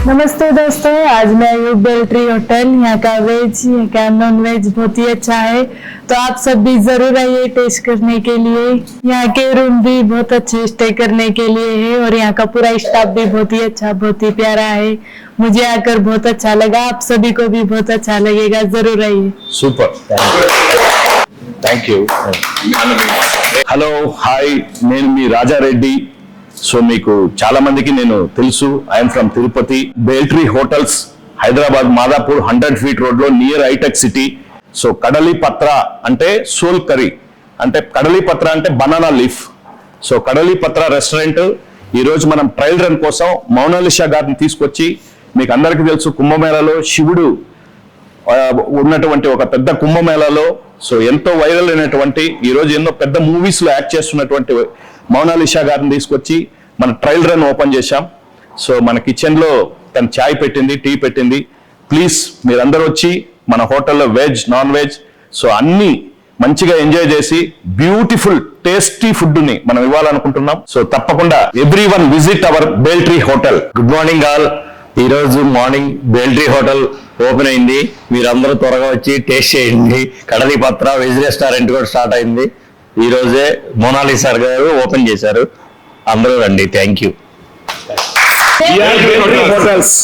नमस्ते दोस्तों, आज मैं आयु बेल्ट्री होटल। यहाँ का वेज, यहाँ का नॉन वेज बहुत ही अच्छा है, तो आप सब भी जरूर आइए टेस्ट करने के लिए। यहाँ के रूम भी बहुत अच्छे स्टे करने के लिए है और यहाँ का पूरा स्टाफ भी बहुत ही अच्छा, बहुत ही प्यारा है। मुझे आकर बहुत अच्छा लगा, आप सभी को भी बहुत अच्छा लगेगा, जरूर आइए। Super thank you hello hi నేను మీ రాజారెడ్డి సో మీకు చాలా మందికి నేను తెలుసు I'm from Tirupati Beltree hotels Hyderabad Madhapur 100 feet road లో నియర్ హైటెక్ సిటీ సో కడలి పత్ర అంటే సోల్ కర్రీ అంటే కడలి పత్ర అంటే బనానా లీఫ్ సో కడలి పత్ర రెస్టారెంట్ ఈ రోజు మనం ట్రయల్ రన్ కోసం మౌనాలిషా గారిని తీసుకొచ్చి మీకు అందరికీ తెలుసు కుంభమేళాలో శివుడు ఉన్నటువంటి ఒక పెద్ద కుంభమేళాలో సో ఎంతో వైరల్ అయినటువంటి ఈ రోజు ఎన్నో పెద్ద మూవీస్ లో యాక్ట్ చేస్తున్నటువంటి మౌనాలిషా గారిని తీసుకొచ్చి మన ట్రయల్ రన్ ఓపెన్ చేశాం సో మన కిచెన్ లో తను చాయ్ పెట్టింది, టీ పెట్టింది. ప్లీజ్ మీరందరూ వచ్చి మన హోటల్లో వెజ్ నాన్ వెజ్ సో అన్ని మంచిగా ఎంజాయ్ చేసి బ్యూటిఫుల్ టేస్టీ ఫుడ్ ని మనం ఇవ్వాలనుకుంటున్నాం. సో తప్పకుండా everyone visit our Beltree hotel. Good morning all. ఈ రోజు మార్నింగ్ బేల్ట్రీ హోటల్ ఓపెన్ అయింది. మీరందరూ త్వరగా వచ్చి టేస్ట్ చేయండి. కడలి పత్ర వెజ్ రెస్టారెంట్ కూడా స్టార్ట్ అయింది. ఈ రోజే మోనాలిసా గారు ఓపెన్ చేశారు. అందరూ రండి. Thank you. హోటల్స్